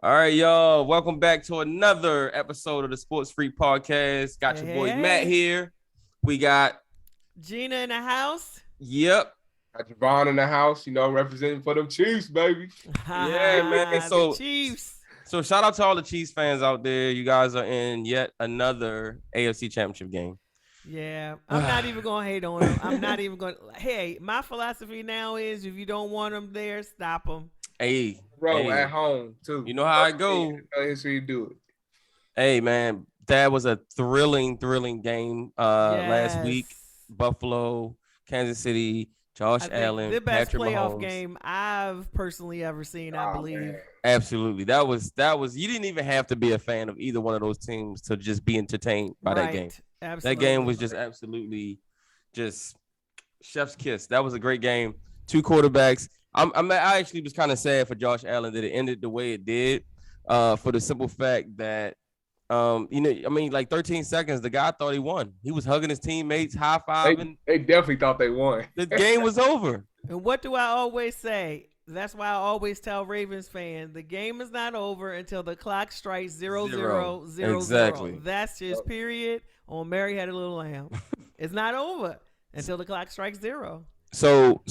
All right, y'all. Welcome back to another episode of the Sports Freak Podcast. Got Hey, your hey, boy Matt hey. here. We got, Gina in the house. yep, Got Javon in the house, representing for them Chiefs, baby. yeah, man. The So, Chiefs. so shout out to all the Chiefs fans out there. You guys are in yet another AFC Championship game. Yeah, I'm not even going to hate on them. I'm not even going to. Hey, my philosophy now is if you don't want them there, stop them. Hey, Bro, hey, at home, too. you know how I go. History do it. Hey, man, that was a thrilling game last Yes. week. Buffalo, Kansas City, Josh I think Allen, the best Patrick playoff Mahomes. game I've personally ever seen, I believe. Man. Absolutely. That was you didn't even have to be a fan of either one of those teams to just be entertained by that game. Right. That game was Absolutely. just absolutely just chef's kiss. That was a great game. Two quarterbacks. I actually was kind of sad for Josh Allen that it ended the way it did. For the simple fact that like 13 seconds, the guy thought he won. He was hugging his teammates, high fiving. They definitely thought they won. The game was over. And what do I always say? That's why I always tell Ravens fans the game is not over until the clock strikes 0-0-0-0. Exactly. That's just period on Mary Had a Little Lamb. It's not over until the clock strikes 0. So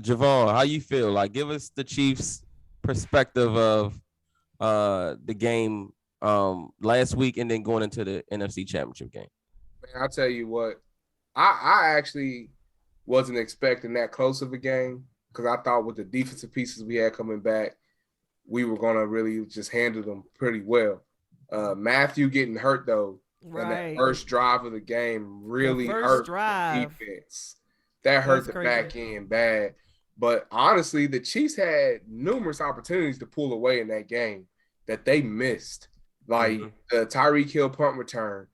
Javon, how you feel? Like, give us the Chiefs' perspective of the game last week and then going into the NFC Championship game. Man, I'll tell you what, I actually wasn't expecting that close of a game because I thought with the defensive pieces we had coming back, we were going to really just handle them pretty well. Matthew getting hurt, though, and that first drive of the game really hurt the defense. That hurt the back end bad. But honestly, the Chiefs had numerous opportunities to pull away in that game that they missed. Like the Tyreek Hill punt return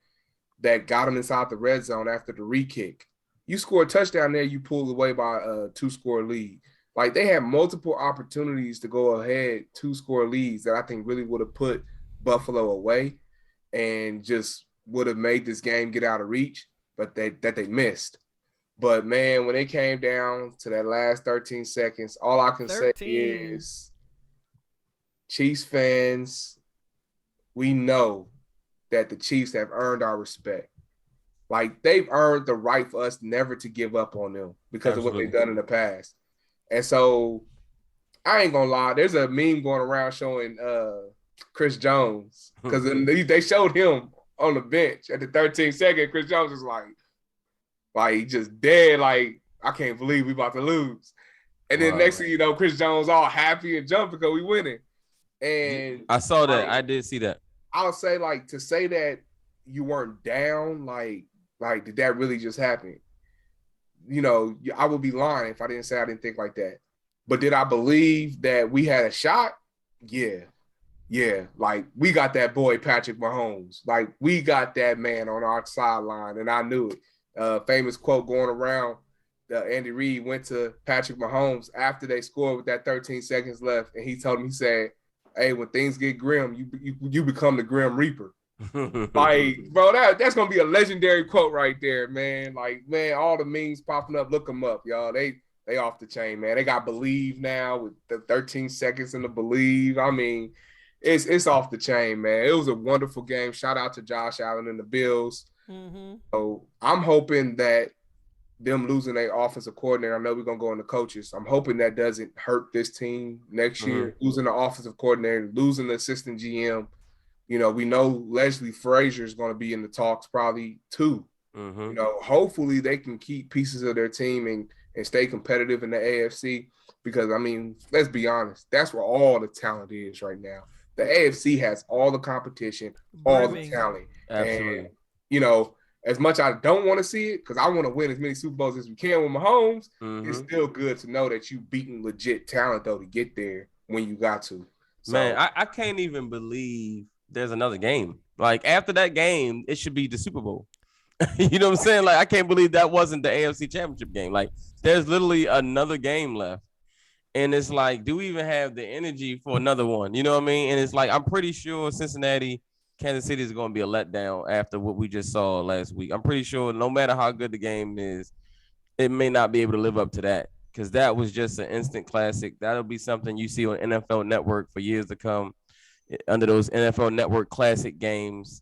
that got them inside the red zone after the re-kick. You score a touchdown there, you pull away by a 2-score lead. Like they had multiple opportunities to go ahead, 2-score leads that I think really would have put Buffalo away and just would have made this game get out of reach, but they missed. But, man, when it came down to that last 13 seconds, all I can say is Chiefs fans, we know that the Chiefs have earned our respect. Like, they've earned the right for us never to give up on them because of what they've done in the past. And so, I ain't going to lie, there's a meme going around showing Chris Jones because they showed him on the bench at the 13th second. Chris Jones is like just dead, like, I can't believe we about to lose. And then next thing you know, Chris Jones all happy and jumping because we winning. And I saw that. I did see that. I would say, like, to say that you weren't down, like did that really just happen? You know, I would be lying if I didn't say I didn't think like that. But did I believe that we had a shot? Yeah. Like, we got that boy Patrick Mahomes. Like, we got that man on our sideline, and I knew it. Famous quote going around, Andy Reid went to Patrick Mahomes after they scored with that 13 seconds left, and he told him, he said, hey, when things get grim, you become the Grim Reaper. Like, bro, that's going to be a legendary quote right there, man. Like, man, all the memes popping up, look them up, y'all. They off the chain, man. They got Believe now with the 13 seconds in the Believe. I mean, it's off the chain, man. It was a wonderful game. Shout out to Josh Allen and the Bills. So I'm hoping that them losing their offensive coordinator, I know we're going to go into coaches. I'm hoping that doesn't hurt this team next year. Losing the offensive coordinator, losing the assistant GM. You know, we know Leslie Frazier is going to be in the talks probably too. You know, hopefully they can keep pieces of their team and stay competitive in the AFC because, I mean, let's be honest, that's where all the talent is right now. The AFC has all the competition, all the talent. Absolutely. And, you know, as much I don't want to see it, because I want to win as many Super Bowls as we can with Mahomes, it's still good to know that you beating legit talent, though, to get there when you got to. So, man, I can't even believe there's another game. Like, after that game, it should be the Super Bowl. You know what I'm saying? Like, I can't believe that wasn't the AFC Championship game. Like, there's literally another game left. And it's like, do we even have the energy for another one? You know what I mean? And it's like, I'm pretty sure Cincinnati, Kansas City is going to be a letdown after what we just saw last week. I'm pretty sure no matter how good the game is, it may not be able to live up to that because that was just an instant classic. That'll be something you see on NFL Network for years to come. under those NFL Network Classic games.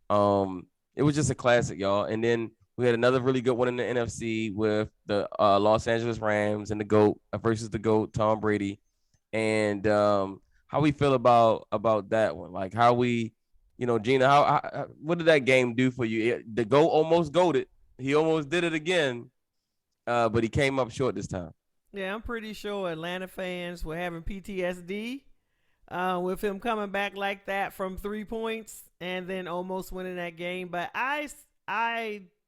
It was just a classic, y'all. And then we had another really good one in the NFC with the Los Angeles Rams and the GOAT versus the GOAT, Tom Brady. And how we feel about that one? Like how we, Gina, how what did that game do for you? The GOAT almost goated. He almost did it again, but he came up short this time. Yeah, I'm pretty sure Atlanta fans were having PTSD with him coming back like that from 3 points and then almost winning that game. But I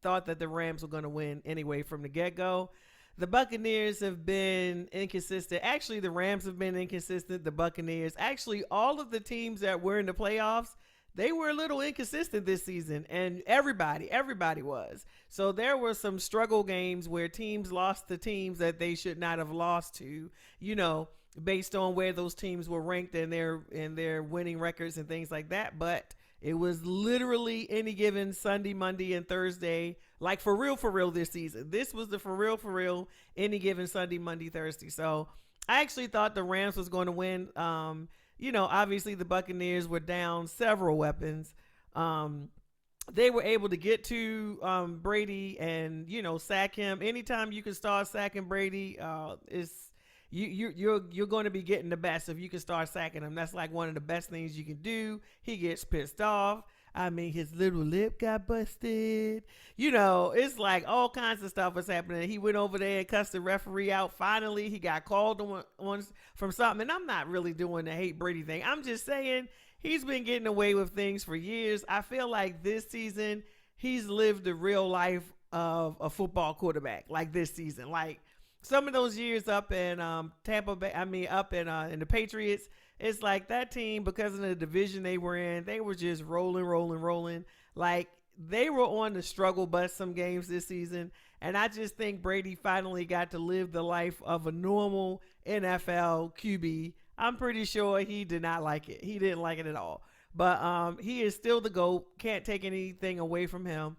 thought that the Rams were going to win anyway from the get-go. The Buccaneers have been inconsistent. Actually, the Rams have been inconsistent. The Buccaneers, actually, all of the teams that were in the playoffs, they were a little inconsistent this season, and everybody was. So there were some struggle games where teams lost to teams that they should not have lost to, based on where those teams were ranked in their winning records and things like that. But it was literally any given Sunday, Monday, and Thursday, like for real this season. This was the for real, any given Sunday, Monday, Thursday. So I actually thought the Rams was going to win. Obviously the Buccaneers were down several weapons. They were able to get to Brady and, sack him. Anytime you can start sacking Brady, you're going to be getting the best if you can start sacking him. That's like one of the best things you can do. He gets pissed off. I mean, his little lip got busted. It's like all kinds of stuff was happening. He went over there and cussed the referee out. Finally, he got called on from something. And I'm not really doing the hate Brady thing. I'm just saying he's been getting away with things for years. I feel like this season he's lived the real life of a football quarterback. Like this season, like some of those years up in Tampa Bay. Up in the Patriots. It's like that team, because of the division they were in, they were just rolling. Like they were on the struggle bus some games this season. And I just think Brady finally got to live the life of a normal NFL QB. I'm pretty sure he did not like it. He didn't like it at all. But he is still the GOAT. Can't take anything away from him.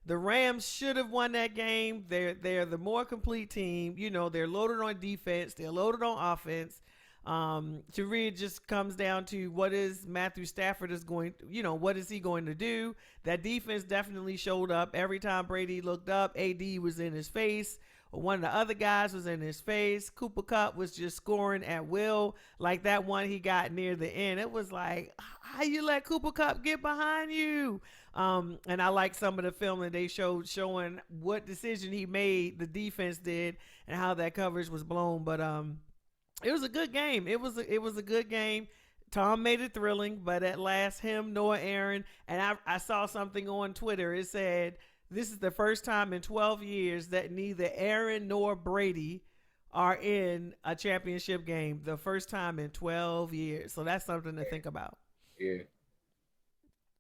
The Rams should have won that game. They're the more complete team. They're loaded on defense. They're loaded on offense. To really just comes down to what is Matthew Stafford is going, what is he going to do? That defense definitely showed up. Every time Brady looked up, AD was in his face. One of the other guys was in his face. Cooper Kupp was just scoring at will. Like that one he got near the end. It was like, how you let Cooper Kupp get behind you? And I like some of the film that they showed showing what decision he made, the defense did, and how that coverage was blown. But it was a good game. It was a good game. Tom made it thrilling, but at last, him, Noah Aaron, and I saw something on Twitter. It said, this is the first time in 12 years that neither Aaron nor Brady are in a championship game. The first time in 12 years. So that's something to think about. Yeah.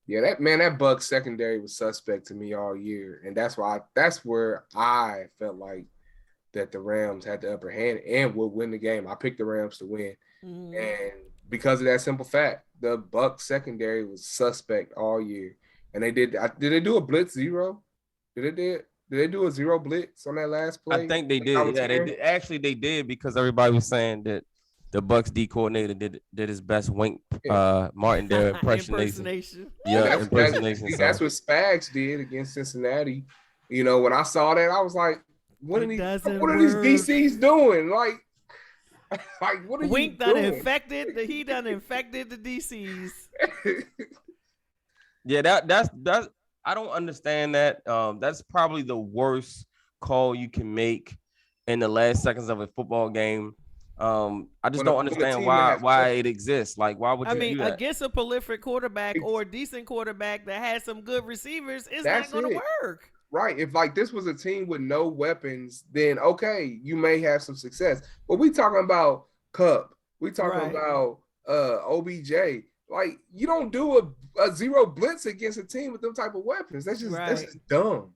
Yeah, that Bucs secondary was suspect to me all year. And that's where I felt like that the Rams had the upper hand and would win the game. I picked the Rams to win. Mm-hmm. And because of that simple fact, the Bucs secondary was suspect all year. And did they do a blitz zero? Did they do a zero blitz on that last play? I think they did. Yeah, they did. Actually, they did, because everybody was saying that the Bucs D coordinator did his best Wink Martindale impersonation. Yeah, impersonation. That's what Spags did against Cincinnati. When I saw that, I was like, what are these DCs doing? Like what are Wink you done doing? He done infected the DCs. Yeah, that's I don't understand that. That's probably the worst call you can make in the last seconds of a football game. I just don't understand why it exists. Like, why would you do that? Against a prolific quarterback or a decent quarterback that has some good receivers, it's not going to work. Right. If like this was a team with no weapons, then okay, you may have some success. But we talking about Kupp. We talking about OBJ. Like, you don't do a zero blitz against a team with them type of weapons. That's just dumb.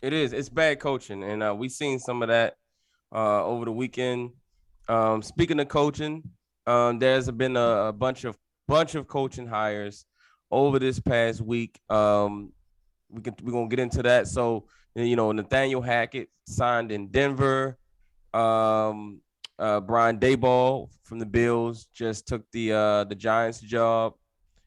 It is. It's bad coaching, and we seen some of that over the weekend. Speaking of coaching, there's been a bunch of coaching hires over this past week. We're gonna get into that. So Nathaniel Hackett signed in Denver. Brian Daboll from the Bills just took the Giants job.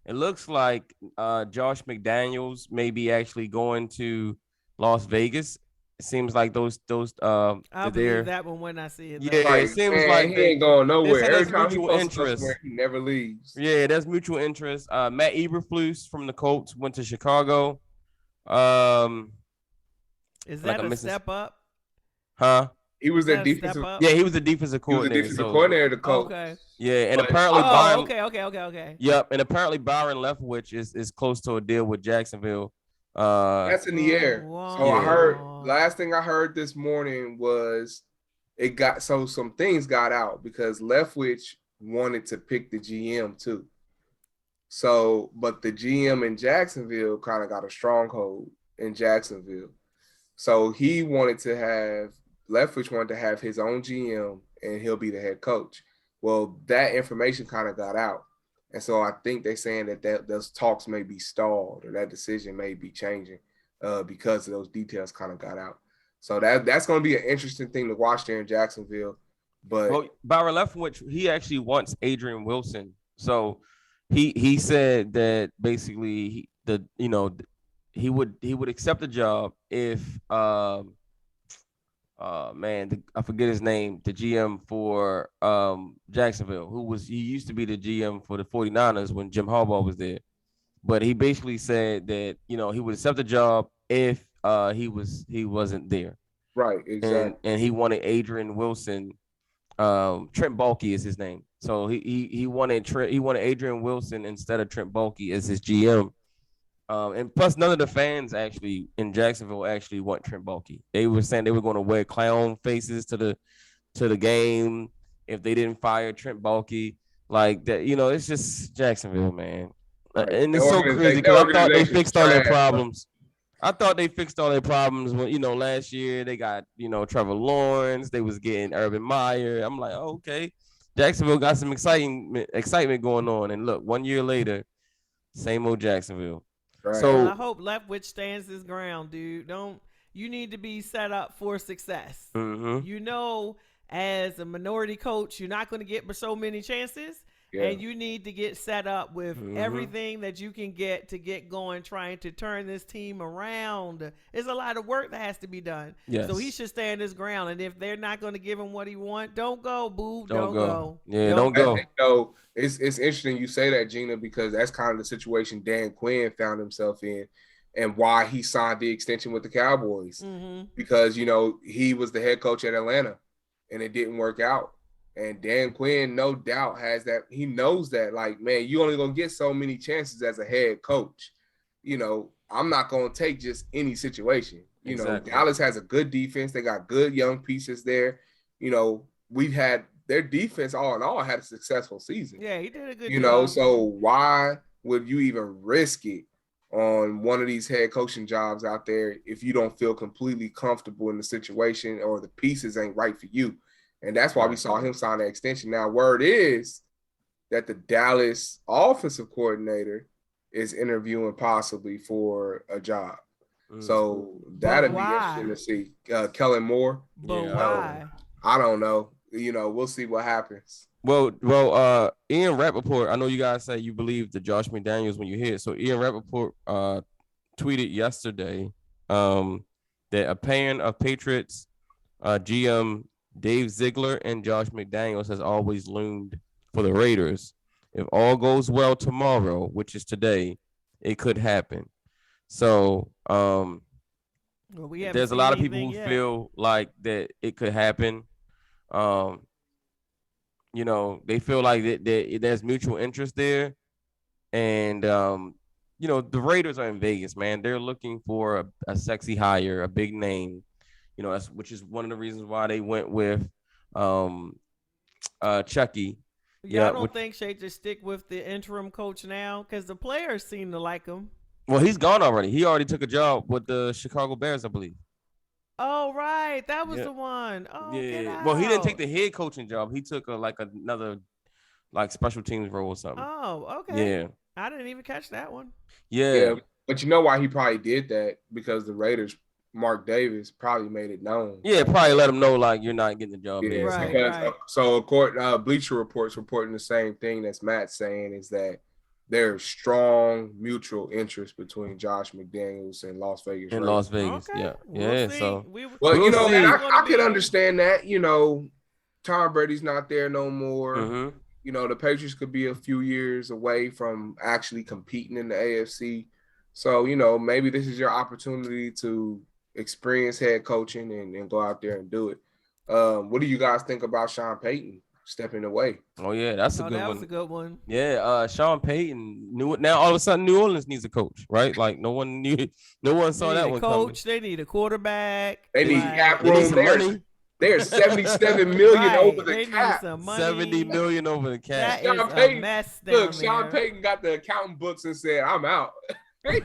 It looks like Josh McDaniels may be actually going to Las Vegas. It seems like those I'll believe that one when I see it. Yeah, Though. it Like, seems man, like he ain't going they're nowhere. saying Every there's time he mutual posts interest. somewhere, he never leaves. Yeah, there's mutual interest. Matt Eberflus from the Colts went to Chicago. Is like that I'm a missing, step up? huh? He was Is their that a step defensive. up? Yeah, he was the defensive He was the coordinator. defensive So coordinator, the coach. Okay. yeah, and But apparently Oh, Byron. okay. Yep, and apparently Byron Leftwich is close to a deal with Jacksonville. That's in the air. So I Yeah. heard last thing I heard this morning was some things got out because Leftwich wanted to pick the GM too. So, but the GM in Jacksonville kind of got a stronghold in Jacksonville. So Leftwich wanted to have his own GM and he'll be the head coach. Well, that information kind of got out. And so I think they're saying that those talks may be stalled or that decision may be changing because of those details kind of got out. So that's going to be an interesting thing to watch there in Jacksonville. But Byron Leftwich, he actually wants Adrian Wilson. So he said that basically he would accept the job if I forget his name, the GM for Jacksonville, he used to be the GM for the 49ers when Jim Harbaugh was there. But he basically said that, he would accept the job if he wasn't there. Right, exactly. And he wanted Adrian Wilson. Trent Baalke is his name. So he wanted Adrian Wilson instead of Trent Baalke as his GM. And plus, none of the fans actually in Jacksonville actually want Trent Baalke. They were saying they were going to wear clown faces to the game if they didn't fire Trent Baalke. Like that, it's just Jacksonville, man. Right. And it's so crazy because I thought they fixed all their problems. I thought they fixed all their problems when, last year they got, Trevor Lawrence. They was getting Urban Meyer. I'm like, oh, okay. Jacksonville got some excitement going on. And look, 1 year later, same old Jacksonville. Right. So I hope Leftwich stands his ground, dude. You need to be set up for success. Mm-hmm. As a minority coach, you're not going to get so many chances. Yeah. And you need to get set up with everything that you can get to get going, trying to turn this team around. There's a lot of work that has to be done. Yes. So he should stand his ground. And if they're not going to give him what he wants, don't go, boo. Don't go. Yeah, don't go. It's interesting you say that, Gina, because that's kind of the situation Dan Quinn found himself in and why he signed the extension with the Cowboys. Mm-hmm. Because, he was the head coach at Atlanta and it didn't work out. And Dan Quinn, no doubt, has that. He knows that, like, man, you only going to get so many chances as a head coach. I'm not going to take just any situation. Exactly. Dallas has a good defense. They got good young pieces there. We've had their defense all in all had a successful season. Yeah, he did a good job. So why would you even risk it on one of these head coaching jobs out there if you don't feel completely comfortable in the situation or the pieces ain't right for you? And that's why we saw him sign that extension. Now, word is that the Dallas offensive coordinator is interviewing possibly for a job. So that'd be interesting to see. Kellen Moore. But why? I don't know. We'll see what happens. Well, Ian Rappaport, I know you guys say you believe the Josh McDaniels when you hear it. So Ian Rappaport tweeted yesterday that a pair of Patriots GM Dave Ziegler and Josh McDaniels has always loomed for the Raiders. If all goes well tomorrow, which is today, it could happen. So there's a lot of people who feel like that it could happen. They feel like there's mutual interest there. And, the Raiders are in Vegas, man. They're looking for a sexy hire, a big name. Which is one of the reasons why they went with Chucky. I don't think they just stick with the interim coach now because the players seem to like him. Well, he's gone already. He already took a job with the Chicago Bears, I believe. Oh, right. That was the one. Oh, yeah. Well, he didn't take the head coaching job. He took another special teams role or something. Oh, okay. Yeah. I didn't even catch that one. Yeah. But you know why he probably did that? Because the Raiders Mark Davis probably made it known. Yeah, probably let them know like you're not getting the job. Yeah, here. Right, because right. so according Bleacher Reports reporting the same thing that's Matt saying is that there's strong mutual interest between Josh McDaniels and Las Vegas. In Raiders. Las Vegas. Okay. Yeah. We'll Yeah. see. So Well, We'll you know, see. and It's gonna I could be- understand that. You know, Tom Brady's not there no more. mhm. You know, the Patriots could be a few years away from actually competing in the AFC. So, you know, maybe this is your opportunity to experience head coaching and go out there and do it. What do you guys think about Sean Payton stepping away? Oh yeah, that's a Oh, good that one. was a good one. Yeah, Sean Payton knew it. Now all of a sudden, New Orleans needs a coach, right? Like no one knew, no one saw They that need a one coach. They need a quarterback. They need like- cap coming. They need room. some money. There's 77 million Right, over they the need cap. some money. 70 million over the cap. That is Sean a Payton- mess down Look, Sean there. Payton got the accountant books and said, "I'm out." I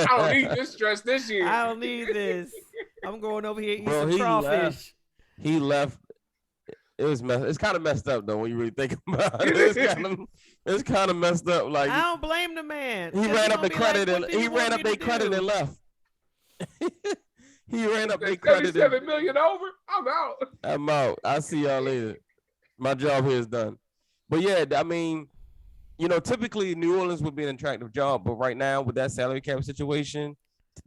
don't need this stress this year. I don't need this. I'm going over here eating Bro, some he crawfish. He left. It was It's kind of messed up though when you really think about it. It's kind of messed up. Like I don't blame the man. he 'Cause ran you up the gonna be credit like, and what do he you want ran up me their to credit do? and left. He ran up their credit. 77 million over. I'm out. I'm out. I'll see y'all later. My job here is done. But yeah, I mean, you know, typically New Orleans would be an attractive job, but right now with that salary cap situation,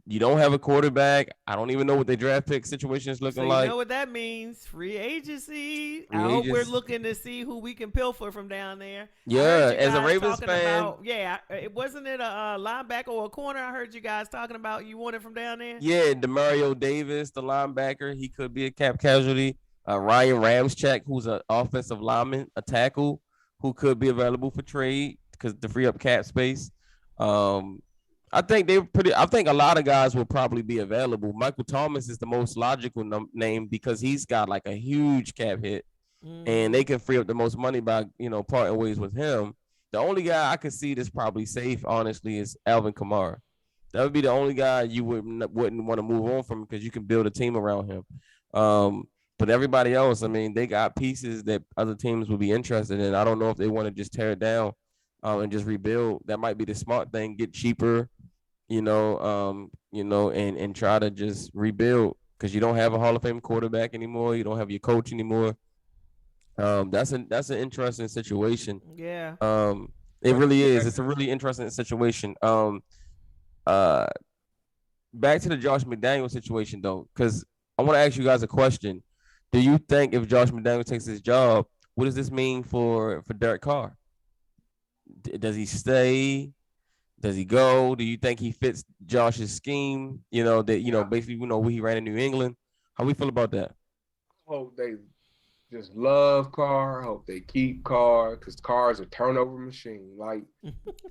you don't have a quarterback. I don't even know what their draft pick situation is So looking you like. know what that means? Free agency. Free I hope we're agency. looking to see who we can pilfer from down there. I Yeah, heard you as a guys Ravens talking fan, about- it wasn't it a linebacker or a corner? I heard you guys talking about you wanted from down there. yeah, Demario Davis, the linebacker, he could be a cap casualty. Ryan Ramczyk, who's an offensive lineman, a tackle, who could be available for trade because to free up cap space. I think I think a lot of guys will probably be available. Michael Thomas is the most logical name because he's got like a huge cap hit, and they can free up the most money by parting ways with him. The only guy I could see that's probably safe, honestly, is Alvin Kamara. That would be the only guy you wouldn't want to move on from because you can build a team around him. But everybody else, I mean, they got pieces that other teams would be interested in. I don't know if they want to just tear it down and just rebuild. That might be the smart thing. Get cheaper, and try to just rebuild because you don't have a Hall of Fame quarterback anymore. You don't have your coach anymore. That's an interesting situation. Yeah. It really is. It's a really interesting situation. Back to the Josh McDaniels situation though, because I want to ask you guys a question. Do you think if Josh McDaniels takes his job, what does this mean for Derek Carr? Does he stay? Does he go? Do you think he fits Josh's scheme? Basically, what he ran in New England. How we feel about that? I hope they just love Carr. I hope they keep Carr because Carr is a turnover machine. Like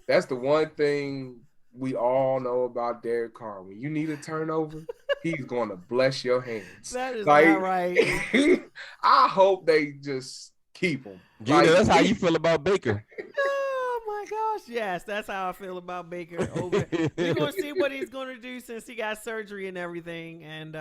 that's the one thing we all know about Derek Carr. When you need a turnover, he's going to bless your hands. That is Like, not right. I hope they just keep him. Junior, that's how you feel about Baker. Oh my gosh, yes, that's how I feel about Baker. We're gonna see what he's gonna do since he got surgery and everything. And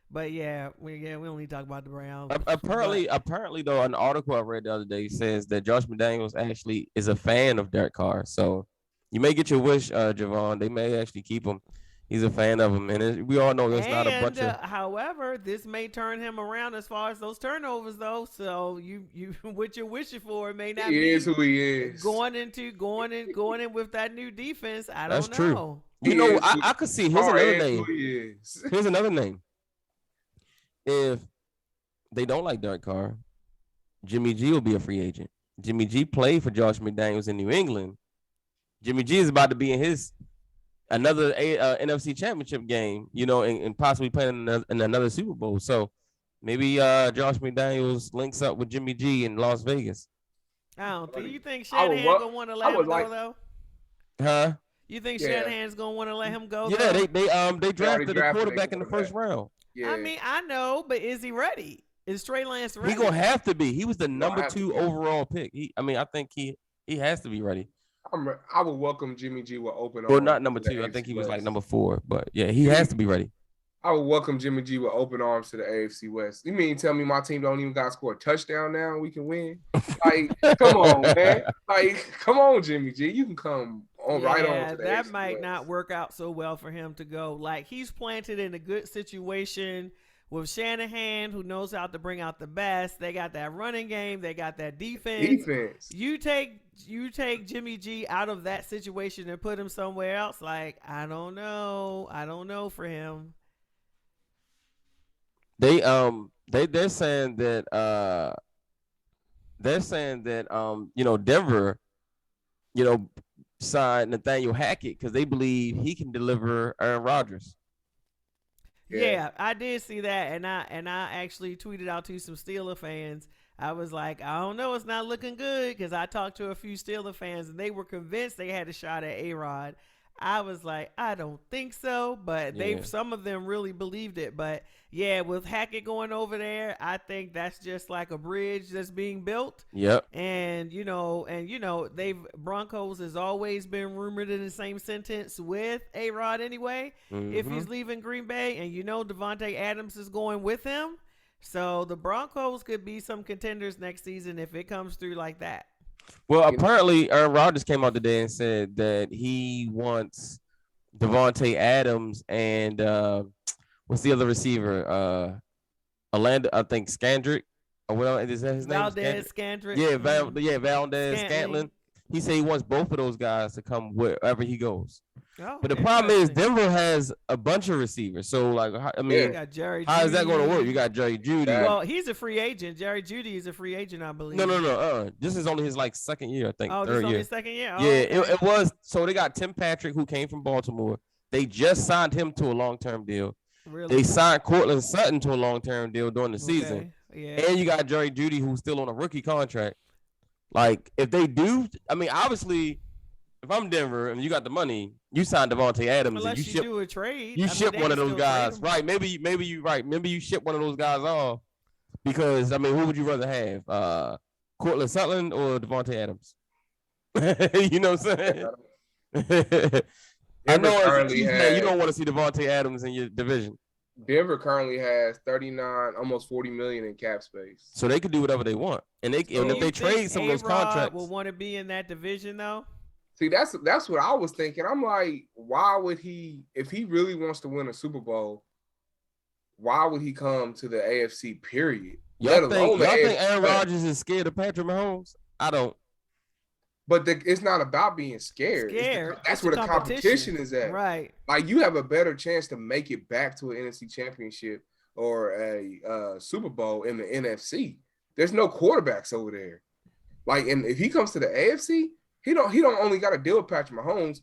but we don't need to talk about the Browns. Apparently, though, an article I read the other day says that Josh McDaniels actually is a fan of Derek Carr. So you may get your wish, Javon. They may actually keep him. He's a fan of him, and we all know there's not a bunch of. However, this may turn him around as far as those turnovers, though. So you what you're wishing for it may not He be is who he is. going in with that new defense. I That's don't true. know. I could see. Here's Carr another is name. who he is. Here's another name. If they don't like Derek Carr, Jimmy G will be a free agent. Jimmy G played for Josh McDaniels in New England. Jimmy G is about to be in his another NFC Championship game, and possibly playing in another Super Bowl. So maybe Josh McDaniels links up with Jimmy G in Las Vegas. I don't think. You think I would Shanahan gonna want to let him go though? Huh? You think Yeah. Shanahan's gonna want to let him go? Yeah, though? they drafted a drafted quarterback a in the first round. Yeah. I mean, I know, but is he ready? Is Trey Lance ready? He gonna have to be. He was the number have to 2 be. overall pick. I think he has to be ready. I would welcome Jimmy G with open arms. Well, not number to the 2. I think he was AFC like West. number 4. But yeah, he has to be ready. I would welcome Jimmy G with open arms to the AFC West. You mean tell me my team don't even got to score a touchdown now and we can win? Like, come on, man. Like, come on, Jimmy G. You can come right on to the that AFC might West. not work out so well for him to go. Like, he's planted in a good situation with Shanahan, who knows how to bring out the best. They got that running game. They got that defense. You take Jimmy G out of that situation and put him somewhere else. Like, I don't know for him. They're saying that Denver, signed Nathaniel Hackett because they believe he can deliver Aaron Rodgers. Yeah, I did see that, and I actually tweeted out to some Steeler fans. I was like, I don't know, it's not looking good, because I talked to a few Steeler fans, and they were convinced they had a shot at A-Rod. I was like, I don't think so, but some of them really believed it. But yeah, with Hackett going over there, I think that's just like a bridge that's being built. Yep. And Broncos has always been rumored in the same sentence with A-Rod anyway. Mm-hmm. If he's leaving Green Bay, and Devontae Adams is going with him, so the Broncos could be some contenders next season if it comes through like that. Well, apparently Aaron Rodgers came out today and said that he wants Devontae Adams and what's the other receiver? Orlando, I think Scandrick or whatever. Is that his name? Valdez Scandrick. Yeah, Valdez Scantling. He said he wants both of those guys to come wherever he goes. Oh, but the problem is Denver has a bunch of receivers. So, like, I mean, you got Jerry how is that Jeudy. going to work? You got Jerry Jeudy. Well, he's a free agent. Jerry Jeudy is a free agent, I believe. No. This is only his second year, I think. Oh, this is only his second year? Oh, yeah, okay. it was. So they got Tim Patrick, who came from Baltimore. They just signed him to a long-term deal. Really? They signed Cortland Sutton to a long-term deal during the season. Yeah. And you got Jerry Jeudy, who's still on a rookie contract. Like, if they do, I mean, obviously, if I'm Denver and you got the money, you sign Devontae Adams. Unless and you do a trade. You ship one of those guys. Right. Maybe you're right. Maybe you ship one of those guys off. Because, I mean, who would you rather have? Cortland Sutton or Devontae Adams? You know what I'm saying? I know you don't want to see Devontae Adams in your division. Denver currently has 39, almost 40 million in cap space. So they could do whatever they want. And if they trade some of those contracts. Will want to be in that division though? See, that's what I was thinking. I'm like, why would he, if he really wants to win a Super Bowl, why would he come to the AFC period? Y'all think Aaron Rodgers is scared of Patrick Mahomes? I don't. But it's not about being scared. That's where the competition is at. Right. Like, you have a better chance to make it back to an NFC championship or a Super Bowl in the NFC. There's no quarterbacks over there. Like, and if he comes to the AFC, he don't only got to deal with Patrick Mahomes.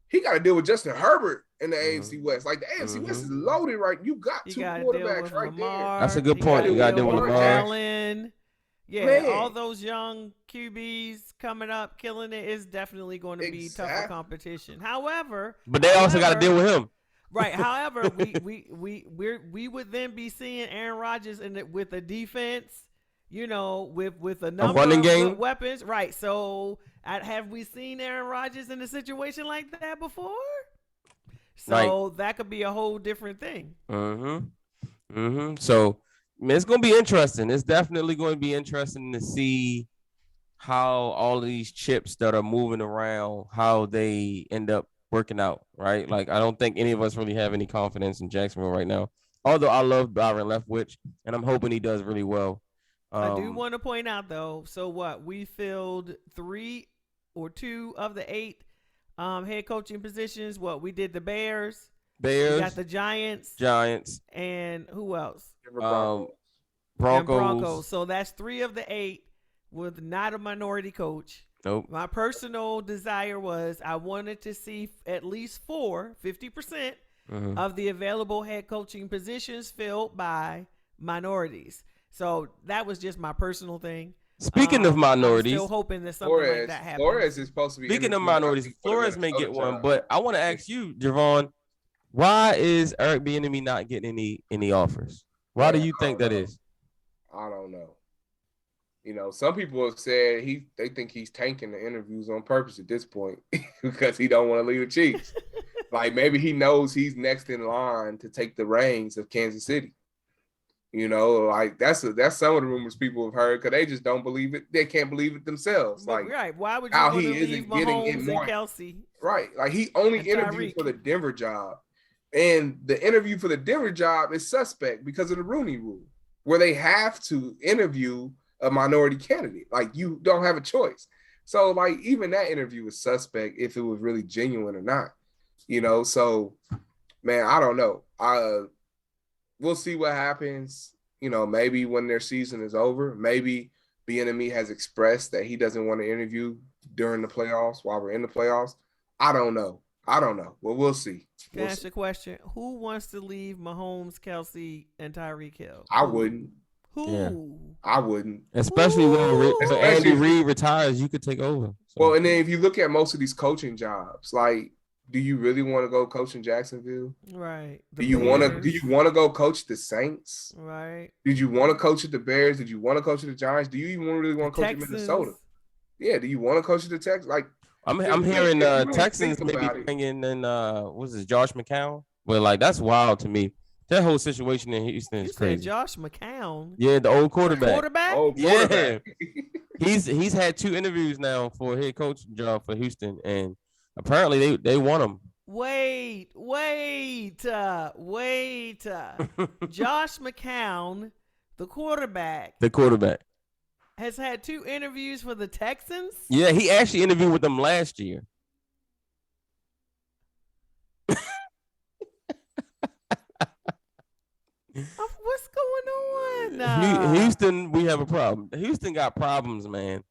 He got to deal with Justin Herbert in the AFC West. Like, the AFC West is loaded, right? You got two quarterbacks right there. That's a good point. You got to deal with Lamar. Allen. Yeah, all those young QBs coming up, killing it, is definitely going to be tougher competition. However, but they also got to deal with him. Right. However, we would then be seeing Aaron Rodgers with a defense, with a number running of game weapons. Right. So, have we seen Aaron Rodgers in a situation like that before? So that could be a whole different thing. So, it's going to be interesting. It's definitely going to be interesting to see how all of these chips that are moving around, how they end up working out, right? Like, I don't think any of us really have any confidence in Jacksonville right now. Although I love Byron Leftwich, and I'm hoping he does really well. I do want to point out, though, so what? We filled 3 or 2 of the 8 head coaching positions. What? We did the Bears. We got the Giants, and who else? Broncos. So that's 3 of the 8 with not a minority coach. Nope. My personal desire was I wanted to see at least 50% of the available head coaching positions filled by minorities. So that was just my personal thing. Speaking of minorities, I'm still hoping that something like that happens. Flores is supposed to be. Speaking of minorities, Flores may get one, but I want to ask you, Javon, why is Eric Bieniemy not getting any offers? Why do you think that is? I don't know. Some people have said they think he's tanking the interviews on purpose at this point because he don't want to leave the Chiefs. Like, maybe he knows he's next in line to take the reins of Kansas City. You know, like that's some of the rumors people have heard because they just don't believe it. They can't believe it themselves. Like right. Why would you how want he to leave isn't getting in Mahomes more. and Kelsey? Right. Like he only And interviewed Tyreek. for the Denver job. And the interview for the Denver job is suspect because of the Rooney Rule, where they have to interview a minority candidate. Like you don't have a choice. So like even that interview is suspect if it was really genuine or not. You know, so man, I don't know. We'll see what happens. You know, maybe when their season is over, maybe Bieniemy has expressed that he doesn't want to interview during the playoffs while we're in the playoffs. I don't know. Well, we'll see. Can I ask you a question? Who wants to leave Mahomes, Kelsey, and Tyreek Hill? I wouldn't. Who? Yeah. I wouldn't. Especially when Especially Andy if- Reid retires, you could take over. So. Well, and then if you look at most of these coaching jobs, like, do you really want to go coach in Jacksonville? Right. Do you want to go coach the Saints? Right. Did you want to coach at the Bears? Did you want to coach at the Giants? Do you even really want to coach at Minnesota? Yeah. Do you want to coach at the Texans? Like, I'm really hearing think Texans maybe about it. bringing in what's this, Josh McCown? But like that's wild to me. That whole situation in Houston You is said crazy. Josh McCown. Yeah, the old quarterback. Quarterback? Oh, Yeah. quarterback. He's had 2 interviews now for a head coach job for Houston, and apparently they want him. Wait. Josh McCown, the quarterback, The quarterback. has had 2 interviews for the Texans? Yeah, he actually interviewed with them last year. What's going on? Houston, we have a problem. Houston got problems, man.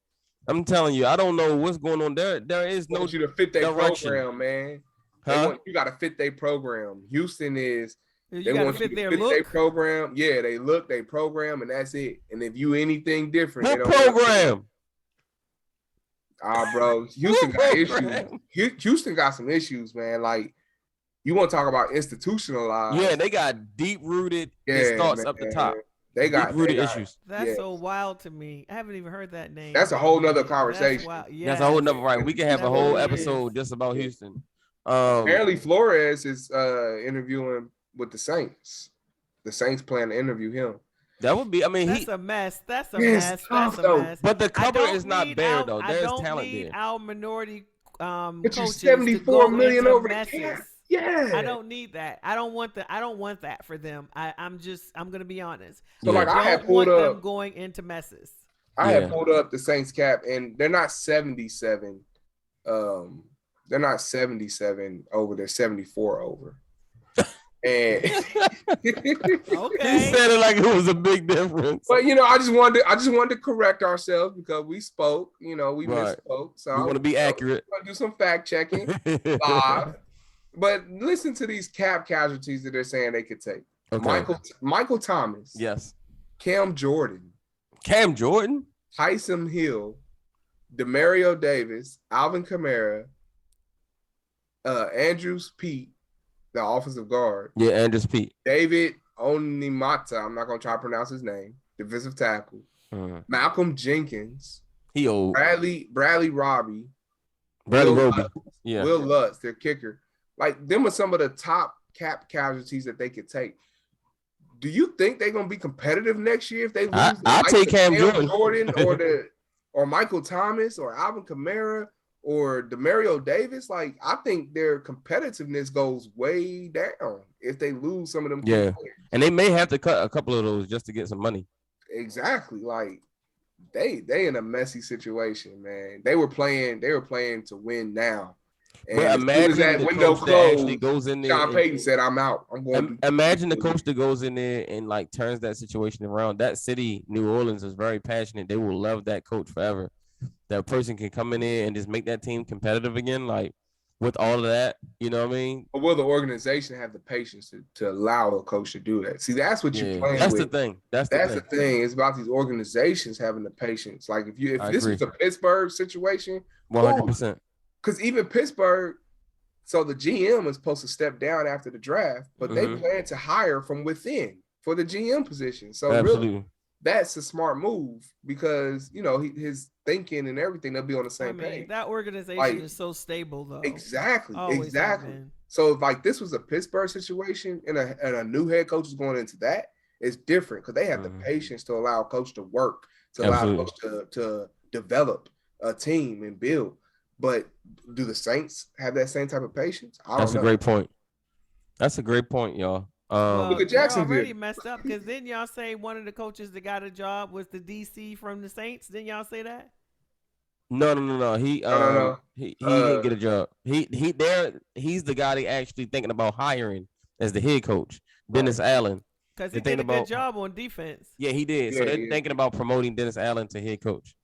I'm telling you, I don't know what's going on there. There is They no want you to fit their direction. program, man. Huh? You got to fit their program. Houston is. You They gotta want you fit to their fit their look. program. Yeah, they look, they program, and that's it. And if you anything different, What they don't program? Bro, Houston got program? issues. Houston got some issues, man. Like, you want to talk about institutionalized? Yeah, they got deep-rooted Yeah, thoughts up the man. top. They got Deep-rooted they got- issues. That's yeah. so wild to me. I haven't even heard that name. That's a whole nother conversation. That's wild. That's a whole Yes. nother right. We can have a That whole really episode is. just about Houston. Apparently, Flores is interviewing with the Saints. The Saints plan to interview him. That would be. I mean, That's a mess. That's a Yeah, it's mess. tough, That's a though. mess. but the I cover don't is not need bare our- though. I There's don't talent need there. our minority But you coaches to 74 go million into over the messes. cap. Yeah. I don't need that. I don't want that for them. I'm gonna be honest. So, Yeah. like, I I had don't pulled want up. them going into messes. I Yeah. had pulled up the Saints cap, and they're not 77. They're not 77 over. They're 74 over. And He Okay. said it like it was a big difference. but I just wanted to correct ourselves because we spoke. We Right. misspoke. So We want to be accurate. I want to do some fact checking live. But listen to these cap casualties that they're saying they could take. Okay. Michael Thomas, Yes. Cam Jordan, Cam Jordan. Tyson Hill, Demario Davis, Alvin Kamara, Andrews Pete, the offensive guard, Yeah, Andrews Pete. David Onimata, I'm not going to try to pronounce his name, defensive tackle, Malcolm Jenkins, He old. Bradley Robbie, Bradley Will Roby. Lutz, Yeah. Will Lutz, their kicker. Like, them are some of the top cap casualties that they could take. Do you think they're going to be competitive next year if they lose? I'll take Cam Jordan. or Michael Thomas or Alvin Kamara or Demario Davis? Like, I think their competitiveness goes way down if they lose some of them. key Yeah. players. And they may have to cut a couple of those just to get some money. Exactly. Like, they in a messy situation, man. They were playing to win now. And But as soon imagine as that the window coach that actually closed, goes in there. Sean and- Payton said, "I'm out. I'm going." Imagine the coach that goes in there and like turns that situation around. That city, New Orleans, is very passionate. They will love that coach forever. That person can come in there and just make that team competitive again. Like with all of that, you know what I mean? But will the organization have the patience to allow a coach to do that? See, that's what you're Yeah, playing that's with. the thing. That's The thing. It's about these organizations having the patience. Like if I this agree. was a Pittsburgh situation, 100%. because even Pittsburgh, so the GM is supposed to step down after the draft, but they Mhm. plan to hire from within for the GM position. So Absolutely. really, that's a smart move because his thinking and everything, they'll be on the same page. that organization Like, is so stable though. Exactly. Always have Exactly. been. So if like this was a Pittsburgh situation and a new head coach is going into that, it's different because they have the patience to allow a coach to work, to allow a coach to develop a team and build. But do the Saints have that same type of patience? That's a great point. That's a great point, y'all. Look at They're Jacksonville. already messed up because then y'all say one of the coaches that got a job was the DC from the Saints. Didn't y'all say that? No. He didn't get a job. He's the guy they actually thinking about hiring as the head coach, Dennis Allen. Because he did a good job on defense. Yeah, he did. So they're thinking about promoting Dennis Allen to head coach.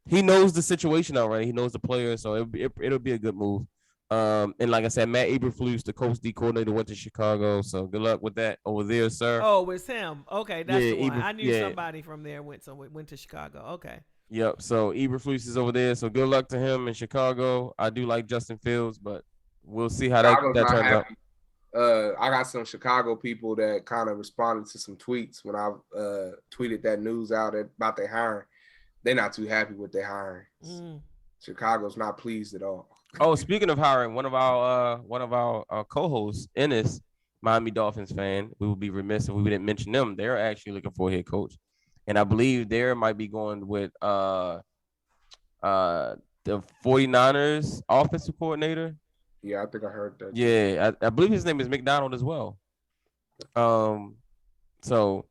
He knows the situation already. He knows the players, so it'll be a good move. And like I said, Matt Eberflus, the coach D coordinator, went to Chicago. So good luck with that over there, sir. Oh, it's him. Okay, that's the one. I knew somebody from there went to Chicago. Okay. Yep. So Eberflus is over there. So good luck to him in Chicago. I do like Justin Fields, but we'll see how that turns out. I got some Chicago people that kind of responded to some tweets when I tweeted that news out about their hiring. They're not too happy with their hiring. Chicago's not pleased at all. Oh, speaking of hiring, one of our co-hosts, Ennis, Miami Dolphins fan, we would be remiss if we didn't mention them. They're actually looking for a head coach, and I believe they might be going with the 49ers offensive coordinator. Yeah, I think I heard that. Yeah, I believe his name is McDonald as well. So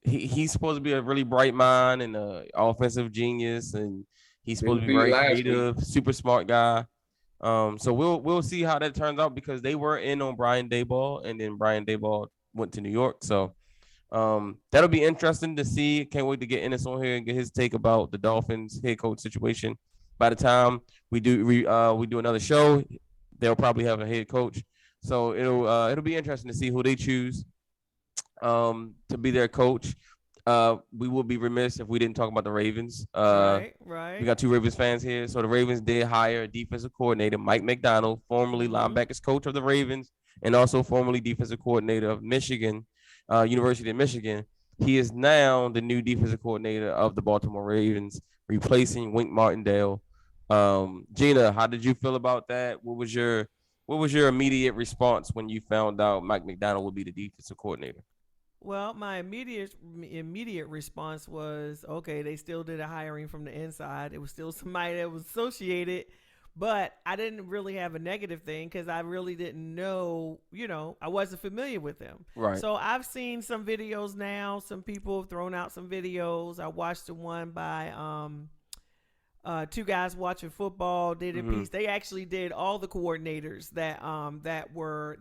he's supposed to be a really bright mind and an offensive genius, and he's supposed to be very creative, super smart guy. So we'll see how that turns out because they were in on Brian Daboll, and then Brian Daboll went to New York. So that'll be interesting to see. Can't wait to get Ennis on here and get his take about the Dolphins head coach situation. By the time we do another show, they'll probably have a head coach. So it'll be interesting to see who they choose to be their coach. We will be remiss if we didn't talk about the Ravens. Right. We got two Ravens fans here. So the Ravens did hire a defensive coordinator, Mike McDonald, formerly linebackers coach of the Ravens, and also formerly defensive coordinator of Michigan, University of Michigan. He is now the new defensive coordinator of the Baltimore Ravens, replacing Wink Martindale. Gina, how did you feel about that? What was your immediate response when you found out Mike McDonald would be the defensive coordinator? Well, my immediate response was, okay, they still did a hiring from the inside. It was still somebody that was associated, but I didn't really have a negative thing because I really didn't know, I wasn't familiar with them. Right. So I've seen some videos now. Some people have thrown out some videos. I watched the one by Two Guys Watching Football did a piece. They actually did all the coordinators that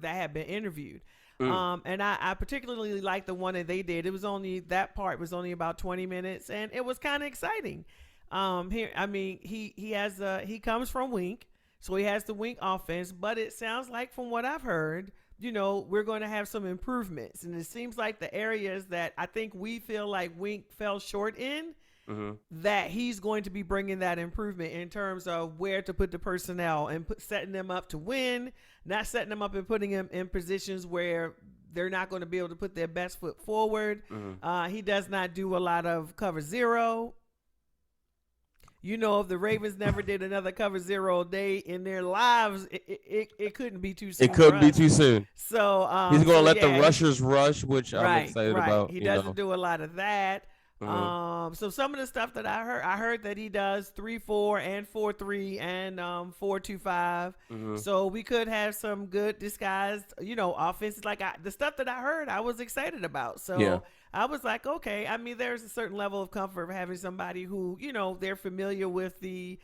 had been interviewed. And I particularly liked the one that they did. That part was only about 20 minutes, and it was kind of exciting. He comes from Wink, so he has the Wink offense, but it sounds like from what I've heard, we're going to have some improvements, and it seems like the areas that I think we feel like Wink fell short in, that he's going to be bringing that improvement in terms of where to put the personnel and setting them up to win, not setting them up and putting them in positions where they're not going to be able to put their best foot forward. He does not do a lot of cover zero. If the Ravens never did another cover zero day in their lives, it couldn't be too soon. It could be too soon. So he's going to let the rushers rush, which I'm excited about. He doesn't do a lot of that. So some of the stuff that I heard that he does 3-4 and 4-3 and 4-2-5. So we could have some good disguised, offenses. Like the stuff that I heard, I was excited about. So I was like, okay. I mean, there's a certain level of comfort of having somebody who, they're familiar with the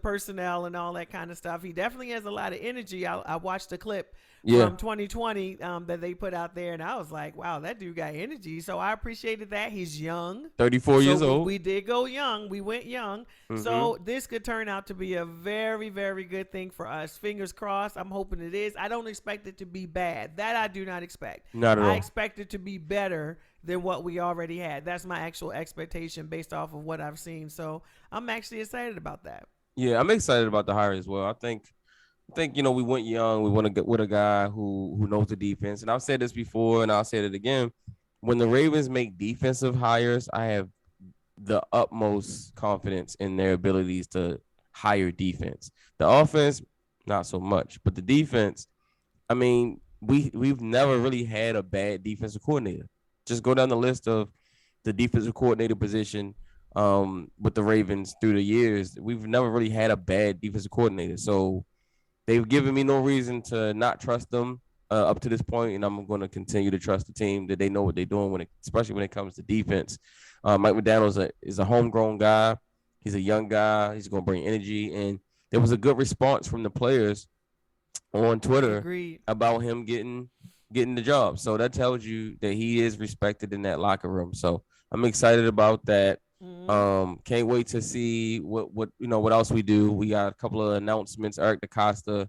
personnel and all that kind of stuff. He definitely has a lot of energy. I watched a clip from 2020 that they put out there, and I was like, wow, that dude got energy. So I appreciated that. He's young. 34 years old. We did go young. We went young. So this could turn out to be a very, very good thing for us. Fingers crossed. I'm hoping it is. I don't expect it to be bad. That I do not expect. Not at all. I expect it to be better than what we already had. That's my actual expectation based off of what I've seen. So I'm actually excited about that. Yeah, I'm excited about the hire as well. I think we went young. We want to get with a guy who knows the defense. And I've said this before, and I'll say it again. When the Ravens make defensive hires, I have the utmost confidence in their abilities to hire defense. The offense, not so much, but the defense. I mean, we've never really had a bad defensive coordinator. just go down the list of the defensive coordinator position with the Ravens through the years. We've never really had a bad defensive coordinator. So they've given me no reason to not trust them up to this point, and I'm going to continue to trust the team that they know what they're doing especially when it comes to defense. Mike McDaniel is a homegrown guy. He's a young guy. He's going to bring energy, and there was a good response from the players on Twitter Agreed. about him getting the job. So that tells you that he is respected in that locker room. So I'm excited about that. Can't wait to see what else we do. We got a couple of announcements. Eric DaCosta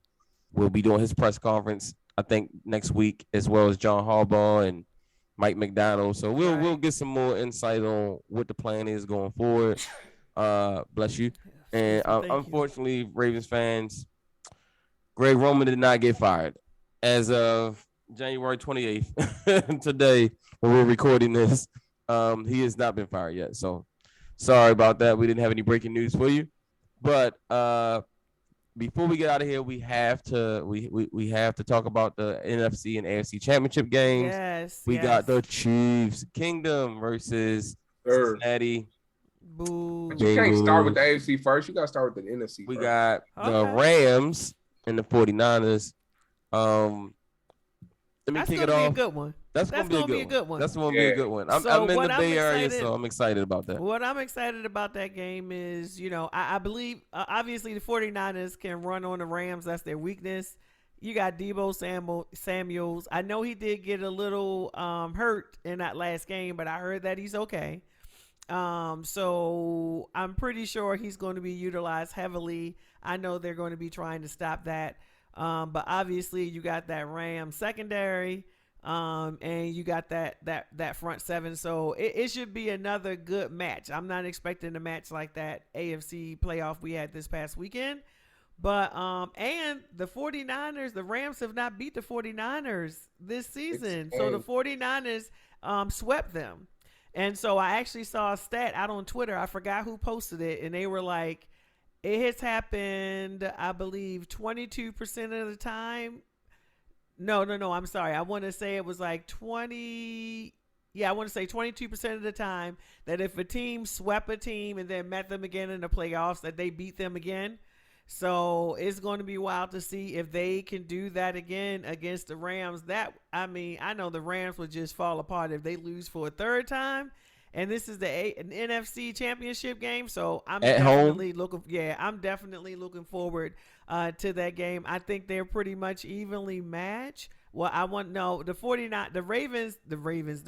will be doing his press conference, I think, next week, as well as John Harbaugh and Mike McDaniel. So we'll get some more insight on what the plan is going forward. Bless you. And unfortunately, Ravens fans, Greg Roman did not get fired as of January 28th. Today, when we're recording this, he has not been fired yet. So sorry about that. We didn't have any breaking news for you. But before we get out of here, we have to talk about the NFC and AFC championship games. Yes. We got the Chiefs Kingdom versus Cincinnati. Boo. But you can't start with the AFC first. You got to start with the NFC We first. got the Rams and the 49ers. Let me kick it off. Be a good one. That's gonna be a good one. That's gonna be a good one. I'm in the Bay Area, so I'm excited about that. What I'm excited about that game is, I believe obviously the 49ers can run on the Rams. That's their weakness. You got Deebo Samuels. I know he did get a little hurt in that last game, but I heard that he's okay. So I'm pretty sure he's going to be utilized heavily. I know they're going to be trying to stop that. But obviously you got that Rams secondary, and you got that front seven. So it should be another good match. I'm not expecting a match like that AFC playoff we had this past weekend. But and the 49ers, the Rams have not beat the 49ers this season. So the 49ers swept them. And so I actually saw a stat out on Twitter. I forgot who posted it, and they were like, it has happened, I believe, 22% of the time. No, I'm sorry. I want to say it was like 20. Yeah, I want to say 22% of the time that if a team swept a team and then met them again in the playoffs, that they beat them again. So it's going to be wild to see if they can do that again against the Rams. I know the Rams would just fall apart if they lose for a third time. And this is an NFC championship game, so I'm definitely looking forward to that game. I think they're pretty much evenly matched. Well, the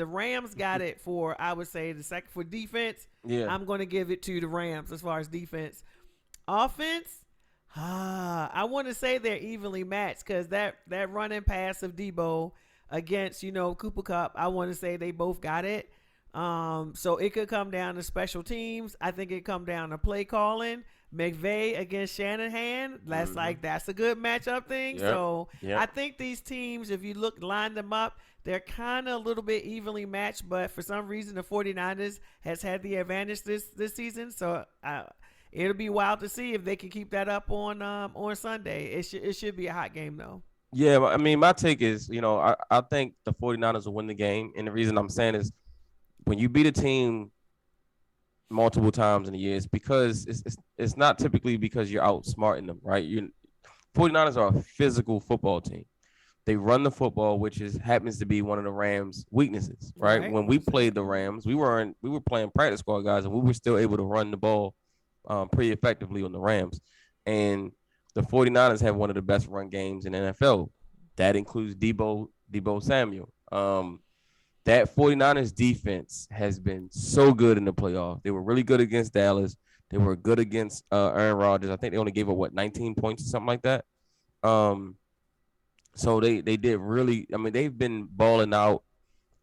Rams got it for, I would say, the second for defense. Yeah. I'm going to give it to the Rams as far as defense. Offense, I want to say they're evenly matched because that running pass of Deebo against, Cooper Kupp, I want to say they both got it. So it could come down to special teams. I think it come down to play calling. McVay against Shanahan. That's a good matchup thing. Yep. So Yep. I think these teams, if you line them up, they're kind of a little bit evenly matched, but for some reason the 49ers has had the advantage this season. So it'll be wild to see if they can keep that up on Sunday. It should be a hot game though. Yeah, I mean, my take is, I think the 49ers will win the game. And the reason I'm saying is when you beat a team multiple times in a year, it's because it's not typically because you're outsmarting them, right? 49ers are a physical football team. They run the football, which happens to be one of the Rams' weaknesses, right? When we played the Rams, we were playing practice squad guys, and we were still able to run the ball pretty effectively on the Rams. And the 49ers have one of the best run games in the NFL. That includes Deebo Samuel. That 49ers defense has been so good in the playoffs. They were really good against Dallas. They were good against Aaron Rodgers. I think they only gave up 19 points or something like that. So they did really. I mean, they've been balling out.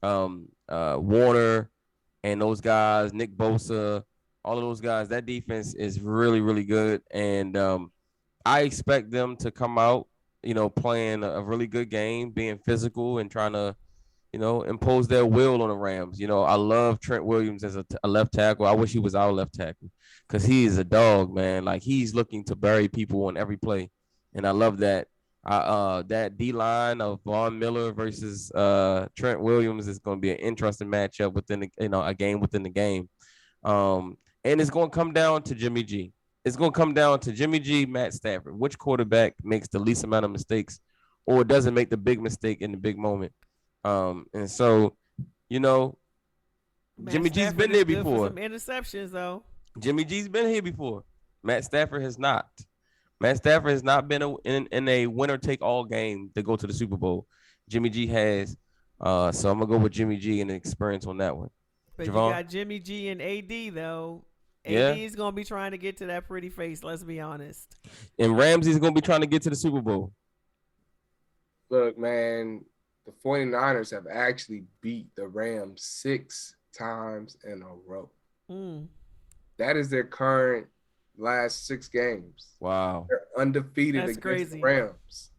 Warner and those guys, Nick Bosa, all of those guys. That defense is really, really good, and I expect them to come out, playing a really good game, being physical and trying to, impose their will on the Rams. I love Trent Williams as a left tackle. I wish he was our left tackle because he is a dog, man. Like, he's looking to bury people on every play, and I love that. That D line of Von Miller versus Trent Williams is going to be an interesting matchup within a game within the game. And it's going to come down to Jimmy G. It's going to come down to Jimmy G, Matt Stafford. Which quarterback makes the least amount of mistakes or doesn't make the big mistake in the big moment? And so, Matt Jimmy G's Stafford been is there good for before. some interceptions though. Jimmy G's been here before. Matt Stafford has not. Matt Stafford has not been in a winner take all game to go to the Super Bowl. Jimmy G has. So I'm gonna go with Jimmy G and the experience on that one. But Javon? you got Jimmy G and AD though. Yeah. AD is gonna be trying to get to that pretty face. Let's be honest. And Ramsey's gonna be trying to get to the Super Bowl. Look, man, the 49ers have actually beat the Rams 6 times in a row. That is their current last 6 games. Wow. They're undefeated That's against crazy. the Rams.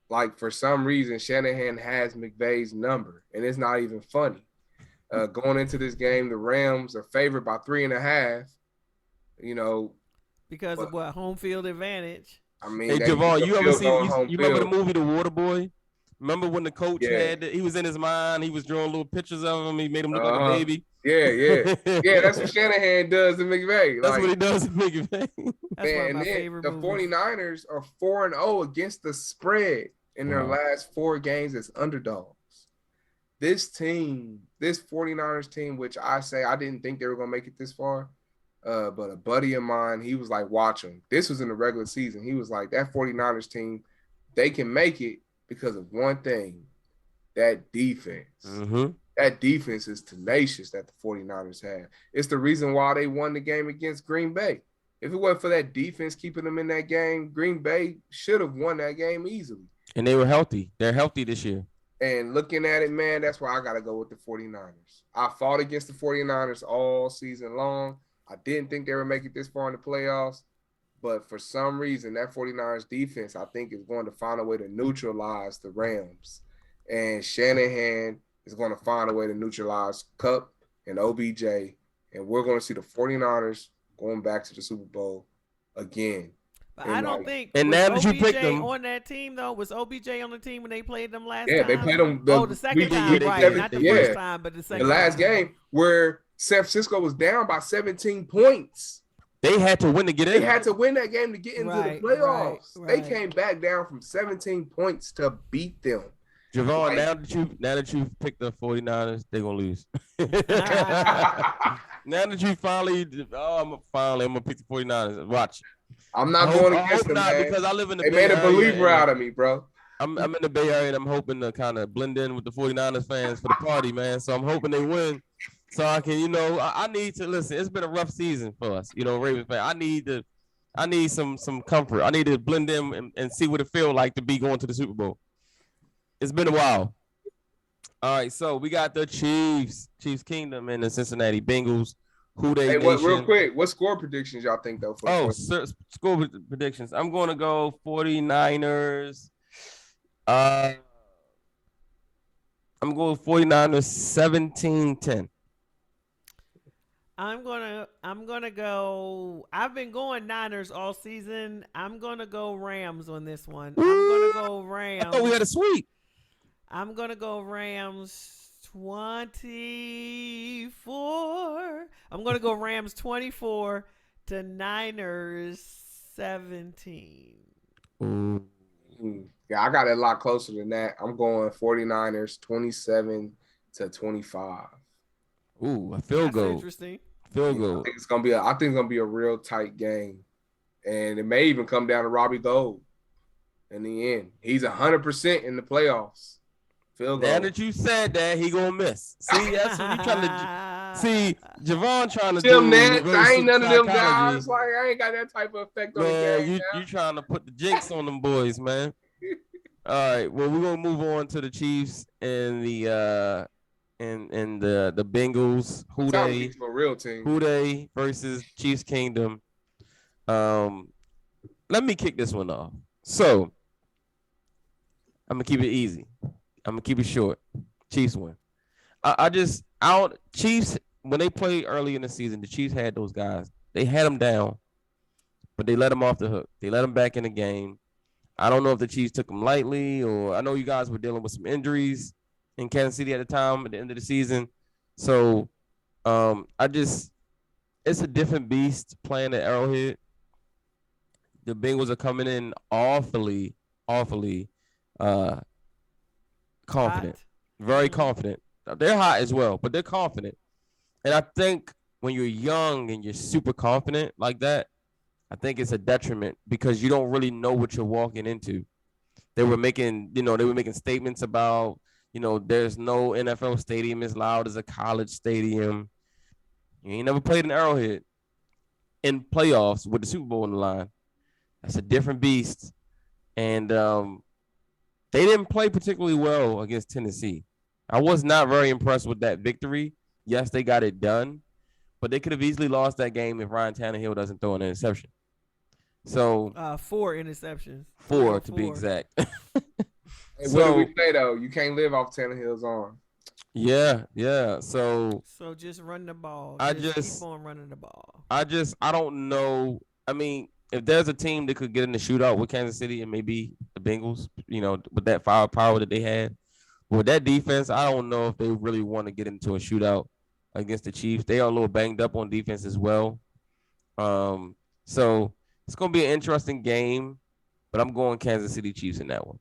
Like, for some reason, Shanahan has McVay's number, and it's not even funny. Going into this game, the Rams are favored by 3.5. Because of what? Home field advantage. I mean, Hey, they Javon, took you a ever field goal on seen home you remember the field. movie The Water Boy? Remember when the coach Yeah. he was in his mind, he was drawing little pictures of him, he made him look like a baby. Yeah. That's what Shanahan does to McVay. That's what he does to McVay. That's one of Man, my and then favorite the movies. 49ers are 4-0 against the spread in their Wow. last 4 games as underdogs. This 49ers team, which I didn't think they were going to make it this far, but a buddy of mine, he was like, watch them. This was in the regular season. He was like, that 49ers team, they can make it because of one thing, that defense. Mm-hmm. That defense is tenacious that the 49ers have. It's the reason why they won the game against Green Bay. If it wasn't for that defense keeping them in that game, Green Bay should have won that game easily. And they were healthy. They're healthy this year. And looking at it, man, that's why I got to go with the 49ers. I fought against the 49ers all season long. I didn't think they would make it this far in the playoffs. But for some reason, that 49ers defense, I think, is going to find a way to neutralize the Rams. And Shanahan is going to find a way to neutralize Kupp and OBJ. And we're going to see the 49ers going back to the Super Bowl again. But I don't think. And was now that you OBJ picked them- on that team though, was OBJ on the team when they played them last Yeah, time? they played them. The second time, they right? did. Not the Yeah. first time, but the The second. last time. game where San Francisco was down by 17 points. They had to win to get in. They had to win that game to get into Right, the playoffs. right. They came back down from 17 points to beat them. Javon, Right. now that you've picked the 49ers, they're gonna lose. Now that you finally, I'm gonna pick the 49ers. Watch. I'm not I going hope against them, not, man. because I live in the They Bay made a Area, believer and out of me, bro. I'm in the Bay Area, and I'm hoping to kind of blend in with the 49ers fans for the party, man. So I'm hoping they win, so I can, I need to listen. It's been a rough season for us, Ravens fan. I need some comfort. I need to blend in and see what it feels like to be going to the Super Bowl. It's been a while. All right, so we got the Chiefs Kingdom, and the Cincinnati Bengals. Hey, real quick, what score predictions y'all think though? Score predictions. I'm going to go 49ers. I'm going 49ers 17-10. I'm gonna go. I've been going Niners all season. I'm gonna go Rams on this one. I'm gonna go Rams. I thought we had a sweep. I'm gonna go Rams 24. I'm gonna go Rams 24 to Niners 17. Yeah, I got it a lot closer than that. I'm going 49ers 27-25. Ooh, a field That's goal. interesting. Field I goal. think it's gonna be a real tight game, and it may even come down to Robbie Gould in the end. He's 100% in the playoffs. Field goal. Now that you said that, he gonna miss. See, that's what we trying to. See, Javon trying to Tim do. Nance, reverse I ain't none of them psychology. guys. Like, I ain't got that type of effect on the Man, game. you trying to put the jinx on them boys, man. All right, well, we're gonna move on to the Chiefs and the Bengals. Who they a real team. Who they versus Chiefs Kingdom. Let me kick this one off. So I'm gonna keep it easy. I'm gonna keep it short. Chiefs win. Chiefs, when they played early in the season, the Chiefs had those guys. They had them down, but they let them off the hook. They let them back in the game. I don't know if the Chiefs took them lightly, or I know you guys were dealing with some injuries in Kansas City at the time at the end of the season. So it's a different beast playing at Arrowhead. The Bengals are coming in awfully uh confident. Hot. Very confident. They're hot as well, but they're confident. And I think when you're young and you're super confident like that, I think it's a detriment because you don't really know what you're walking into. They were making statements about, there's no NFL stadium as loud as a college stadium. You ain't never played an Arrowhead in playoffs with the Super Bowl on the line. That's a different beast. And they didn't play particularly well against Tennessee. I was not very impressed with that victory. Yes, they got it done, but they could have easily lost that game if Ryan Tannehill doesn't throw an interception. So 4 interceptions. 4 to be exact. Hey, what do we say though? You can't live off Tannehill's arm. Yeah. So just run the ball. Just keep on running the ball. I don't know. I mean, if there's a team that could get in the shootout with Kansas City, and maybe the Bengals, with that firepower that they had, but with that defense, I don't know if they really want to get into a shootout against the Chiefs. They are a little banged up on defense as well. So it's gonna be an interesting game, but I'm going Kansas City Chiefs in that one.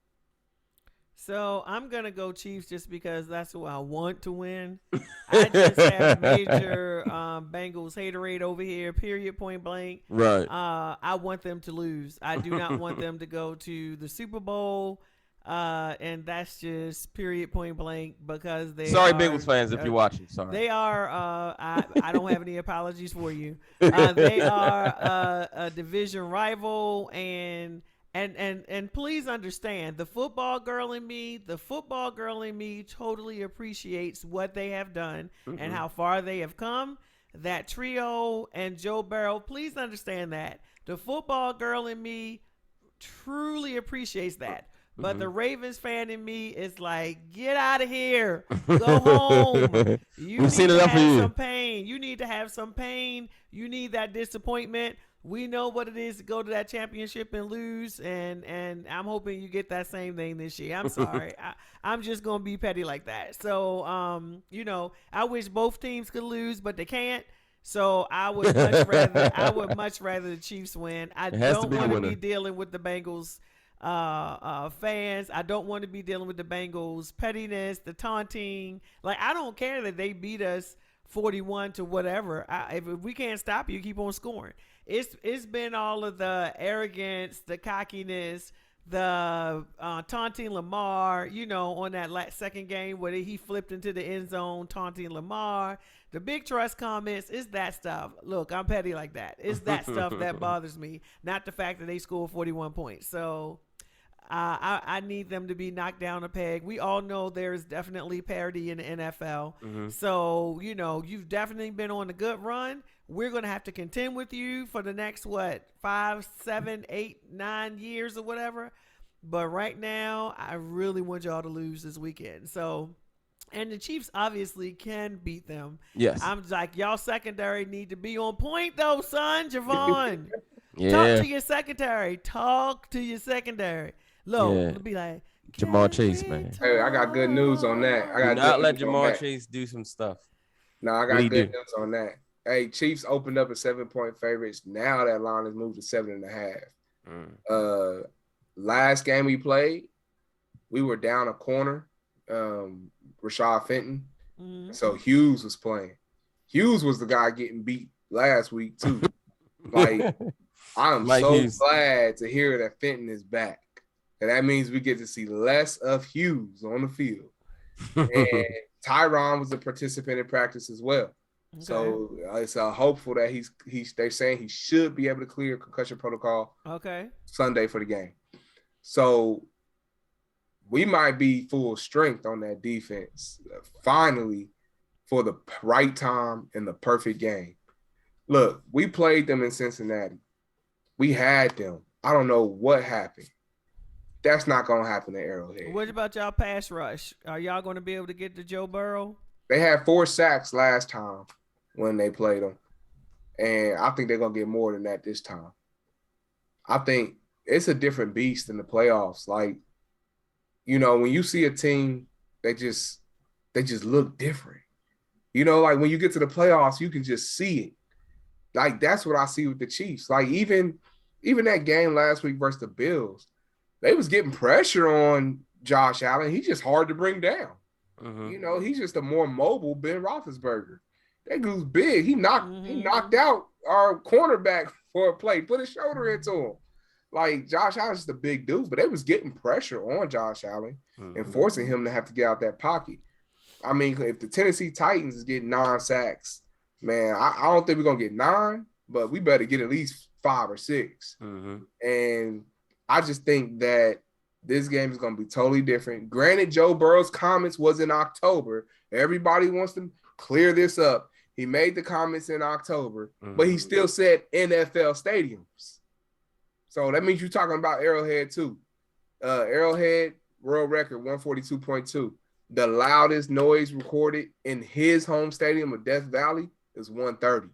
So I'm gonna go Chiefs just because that's who I want to win. I just have major Bengals haterade over here. Period. Point blank. Right. I want them to lose. I do not want them to go to the Super Bowl. And that's just period. Point blank because they. Sorry, Bengals fans, if you're watching. Sorry. They are. I don't have any apologies for you. They are a division rival And please understand, the football girl in me totally appreciates what they have done and how far they have come. That trio and Joe Burrow, please understand that. The football girl in me truly appreciates that. But the Ravens fan in me is like, get out of here. Go home. We've seen enough for you. Some pain. You need to have some pain. You need that disappointment. We know what it is to go to that championship and lose, and I'm hoping you get that same thing this year. I'm sorry. I'm just going to be petty like that. So, I wish both teams could lose, but they can't. So I would much rather the Chiefs win. I don't want to be dealing with the Bengals fans. I don't want to be dealing with the Bengals pettiness, the taunting. Like, I don't care that they beat us 41 to whatever. If we can't stop you, keep on scoring. It's been all of the arrogance, the cockiness, the taunting Lamar, on that second game where he flipped into the end zone, taunting Lamar. The big trust comments, it's that stuff. Look, I'm petty like that. It's that stuff that bothers me, not the fact that they scored 41 points. So I need them to be knocked down a peg. We all know there's definitely parity in the NFL. Mm-hmm. So, you've definitely been on a good run. We're going to have to contend with you for the next, 5, 7, 8, 9 years or whatever. But right now, I really want y'all to lose this weekend. So, and the Chiefs obviously can beat them. Yes. I'm like, y'all secondary need to be on point, though, son. Javon. Talk to your secondary. Look, be like, Ja'Marr Chase, man. Hey, I got good news on that. Do not let Ja'Marr Chase do some stuff. No, I got good news on that. Hey, Chiefs opened up at 7-point favorites. Now that line has moved to 7.5. Last game we played, we were down a corner. Rashad Fenton. Mm-hmm. So Hughes was playing. Hughes was the guy getting beat last week too. Like, I'm glad to hear that Fenton is back. And that means we get to see less of Hughes on the field. And Tyron was a participant in practice as well. Okay. So it's hopeful that they're saying he should be able to clear concussion protocol Sunday for the game. So we might be full strength on that defense finally for the right time and the perfect game. Look, we played them in Cincinnati. We had them. I don't know what happened. That's not going to happen at Arrowhead. What about y'all pass rush? Are y'all going to be able to get to Joe Burrow? They had 4 sacks last time when they played them. And I think they're going to get more than that this time. I think it's a different beast in the playoffs. Like, you know, when you see a team, they just look different. You know, like when you get to the playoffs, you can just see it. Like that's what I see with the Chiefs. Like even that game last week versus the Bills, they was getting pressure on Josh Allen. He's just hard to bring down. Mm-hmm. You know, he's just a more mobile Ben Roethlisberger. That dude's big. He knocked out our cornerback for a play, put his shoulder into him. Like Josh Allen's just a big dude, but they was getting pressure on Josh Allen and forcing him to have to get out that pocket. I mean, if the Tennessee Titans is getting 9 sacks, man, I don't think we're gonna get 9, but we better get at least 5 or 6. And I just think that this game is gonna be totally different. Granted, Joe Burrow's comments was in October. Everybody wants to clear this up. He made the comments in October, but he still said NFL stadiums. So that means you're talking about Arrowhead too. Arrowhead world record 142.2. The loudest noise recorded in his home stadium of Death Valley is 130.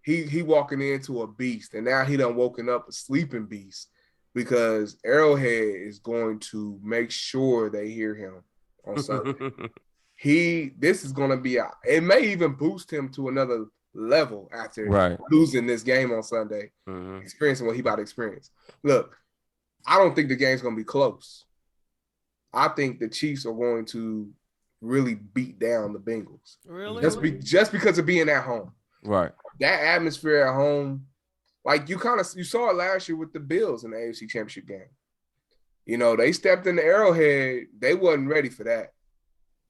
He walking into a beast, and now he done woken up a sleeping beast because Arrowhead is going to make sure they hear him on Sunday. This is going to be it may even boost him to another level after losing this game on Sunday, experiencing what he about to experience. Look, I don't think the game's going to be close. I think the Chiefs are going to really beat down the Bengals. Really? Just because of being at home. Right. That atmosphere at home, like you saw it last year with the Bills in the AFC Championship game. You know, they stepped in the Arrowhead. They wasn't ready for that.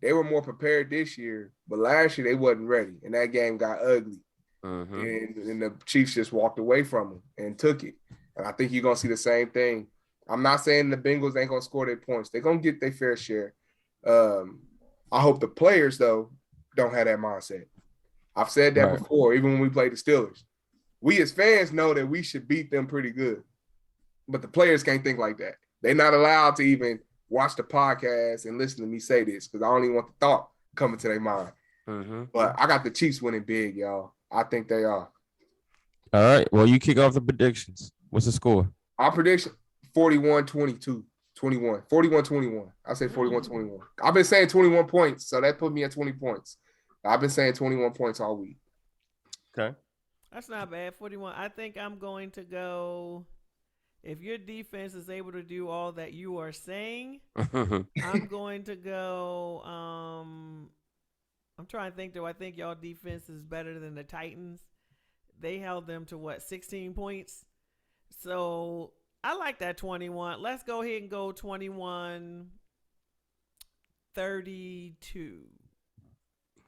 They were more prepared this year, but last year they wasn't ready, and that game got ugly. And the Chiefs just walked away from them and took it. And I think you're going to see the same thing. I'm not saying the Bengals ain't going to score their points. They're going to get their fair share. I hope the players, though, don't have that mindset. I've said that before, even when we played the Steelers. We as fans know that we should beat them pretty good. But the players can't think like that. They're not allowed to even watch the podcast and listen to me say this because I don't even want the thought coming to their mind. But I got the Chiefs winning big, y'all. I think they are. All right. Well, you kick off the predictions. What's the score? Our prediction, 41-22. 21. 41-21. I say 41-21. I've been saying 21 points, so that put me at 20 points. I've been saying 21 points all week. Okay. That's not bad. 41. I think I'm going to go. If your defense is able to do all that you are saying, I'm going to go. I'm trying to think. Do I think y'all defense is better than the Titans? They held them to 16 points. So I like that 21. Let's go ahead and go 21-32.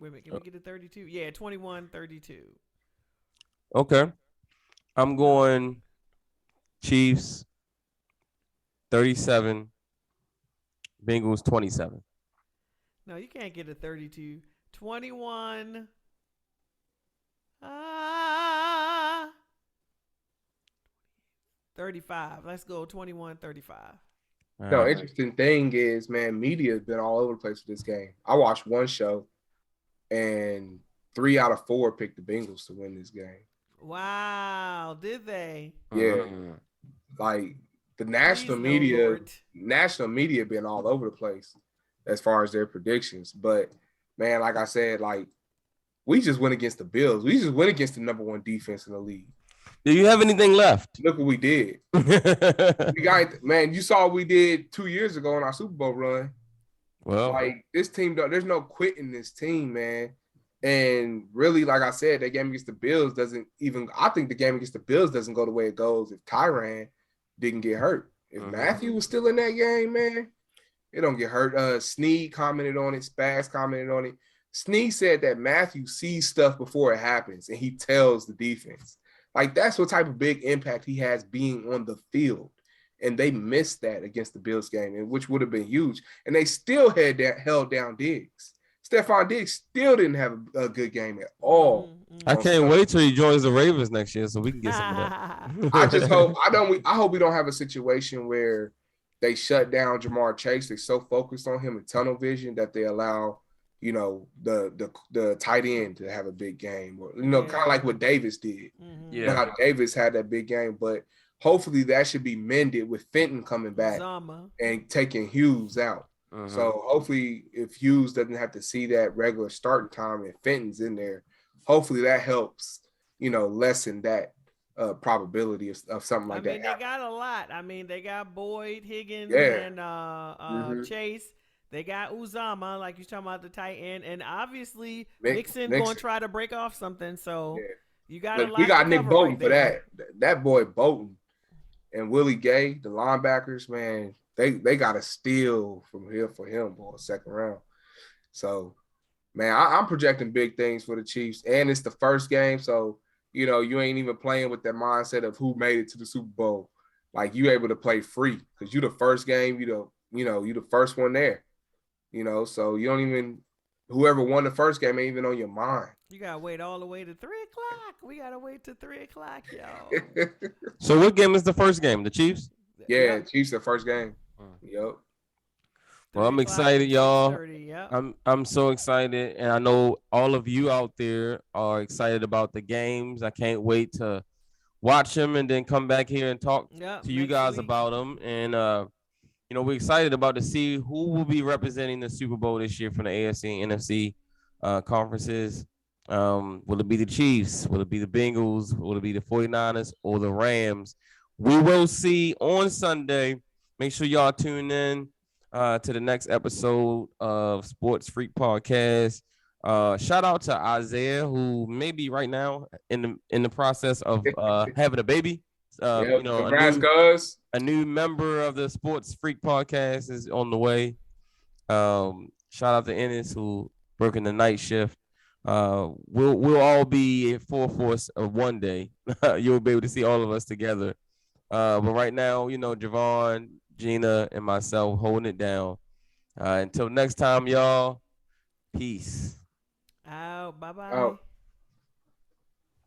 Wait a minute. Can we get to 32? Yeah, 21-32. Okay. I'm going Chiefs 37, Bengals 27. No, you can't get a 32. 21. 35. Let's go 21-35. No, interesting thing is, man, media has been all over the place with this game. I watched one show, and 3 out of 4 picked the Bengals to win this game. Wow, did they? Yeah. Like the national media been all over the place as far as their predictions. But man, like I said, like we just went against the Bills. We just went against the number 1 defense in the league. Do you have anything left? Look what we did. You saw what we did 2 years ago in our Super Bowl run. Well, like this team, there's no quitting this team, man. And really, like I said, that game against the Bills I think the game against the Bills doesn't go the way it goes if Tyrann didn't get hurt. If Matthew was still in that game, man, it don't get hurt. Snead commented on it. Spags commented on it. Snead said that Matthew sees stuff before it happens and he tells the defense. Like, that's what type of big impact he has being on the field. And they missed that against the Bills game, which would have been huge. And they still held down Diggs. Stephon Diggs still didn't have a good game at all. I can't wait till he joins the Ravens next year so we can get some of that. I just hope I hope we don't have a situation where they shut down Jamar Chase. They're so focused on him in tunnel vision that they allow, you know, the tight end to have a big game, or kind of like what Davis did. Yeah, how Davis had that big game. But hopefully that should be mended with Fenton coming back Zama. and taking Hughes out. So hopefully if Hughes doesn't have to see that regular starting time and Fenton's in there, hopefully that helps, lessen that probability of something like that. I mean, they got a lot. I mean, they got Boyd, Higgins, Yeah. and Chase. They got Uzama, like you're talking about the tight end, and obviously Mixon going to try to break off something. So you got a lot. We got Nick Bolton right for that. That boy Bolton and Willie Gay, the linebackers, man, they got to steal from here for him, boy, second round. So, man, I'm projecting big things for the Chiefs, and it's the first game, so you ain't even playing with that mindset of who made it to the Super Bowl. Like you able to play free because you the first game, you the first one there. So you don't even whoever won the first game ain't even on your mind. You gotta wait all the way to 3:00. We gotta wait to 3:00, y'all. So what game is the first game? The Chiefs? Yeah, Chiefs the first game. Yep. Well, I'm excited, y'all. Yep. I'm so excited, and I know all of you out there are excited about the games. I can't wait to watch them and then come back here and talk to you guys about them. And we're excited about to see who will be representing the Super Bowl this year from the AFC and NFC conferences. Will it be the Chiefs? Will it be the Bengals? Will it be the 49ers or the Rams? We will see on Sunday. Make sure y'all tune in to the next episode of Sports Freak Podcast. Shout out to Isaiah, who may be right now in the process of having a baby. Congrats, a new member of the Sports Freak Podcast is on the way. Shout out to Ennis, who working the night shift. We'll all be in full force of one day. You'll be able to see all of us together. But right now, Javon, Gina, and myself holding it down. Until next time, y'all. Peace. Out. Bye-bye. Out.